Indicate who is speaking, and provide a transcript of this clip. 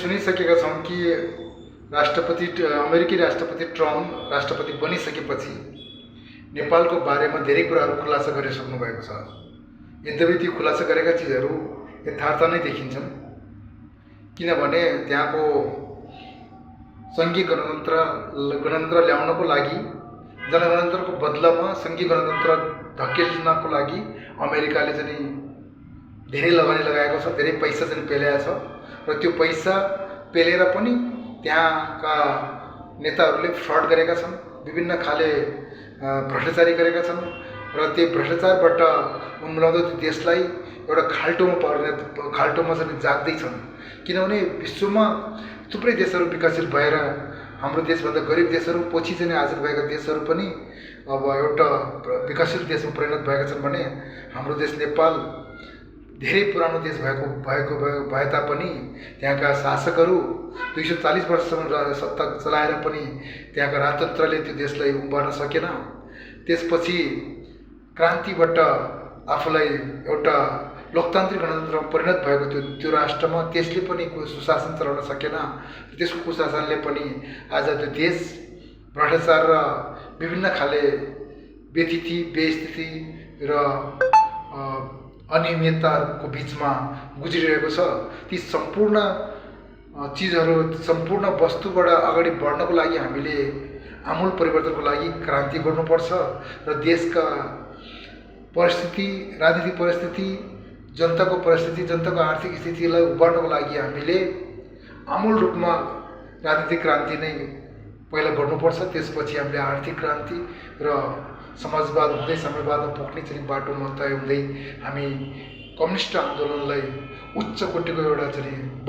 Speaker 1: सुनिसकेका छौँ कि अमेरिकी राष्ट्रपति ट्रम्प राष्ट्रपति बनिसकेपछि नेपालको बारेमा धेरै कुराहरू खुलासा गरिसक्नु भएको छ। यद्यपि ती खुलासा गरेका चिजहरू यथार्थ नै देखिन्छन्, किनभने त्यहाँको सङ्घीय गणतन्त्र ल्याउनको लागि, जनगणतन्त्रको बदलामा सङ्घीय गणतन्त्र धकेल्नको लागि अमेरिकाले चाहिँ धेरै लगानी लगाएको छ, धेरै पैसा चाहिँ पेल्याएको छ र त्यो पैसा पेलेर पनि त्यहाँका नेताहरूले फ्रड गरेका छन्, विभिन्न खाले भ्रष्टाचारी गरेका छन् र त्यो भ्रष्टाचारबाट उन्मलाउँदै त्यो देशलाई एउटा खाल्टोमा चाहिँ जाग्दैछन्। किनभने विश्वमा थुप्रै देशहरू विकसित भएर हाम्रो देशभन्दा गरिब देशहरू, पछि चाहिँ आजाद भएका देशहरू पनि अब एउटा विकसित देशमा परिणत भएका छन् भने हाम्रो देश नेपाल धेरै पुरानो देश भए तापनि त्यहाँका शासकहरू 240 वर्षसम्म सत्ता चलाएर पनि त्यहाँका राजतन्त्रले त्यो देशलाई उम्बर्न सकेन। त्यसपछि क्रान्तिबाट आफूलाई एउटा लोकतान्त्रिक गणतन्त्रमा परिणत भएको त्यो राष्ट्रमा त्यसले पनि सुशासन चलाउन सकेन। त्यसको कुशासनले पनि आज त्यो देश भ्रष्टाचार र विभिन्न खाले बेस्थिति र अनियमितताको बिचमा गुज्रिरहेको छ। ती सम्पूर्ण चिजहरू, सम्पूर्ण वस्तुबाट अगाडि बढ्नको लागि हामीले आमूल परिवर्तनको लागि क्रान्ति गर्नुपर्छ र देशका परिस्थिति, राजनीतिक परिस्थिति, जनताको परिस्थिति, जनताको आर्थिक स्थितिलाई उभार्नको लागि हामीले आमूल रूपमा राजनीतिक क्रान्ति नै पहिला गर्नुपर्छ। त्यसपछि हामीले आर्थिक क्रान्ति र समाजवाद हुँदै साम्यवादमा पुग्ने चाहिँ बाटोमा तय हुँदै हामी कम्युनिस्ट आन्दोलनलाई उच्च कोटिको एउटा चाहिँ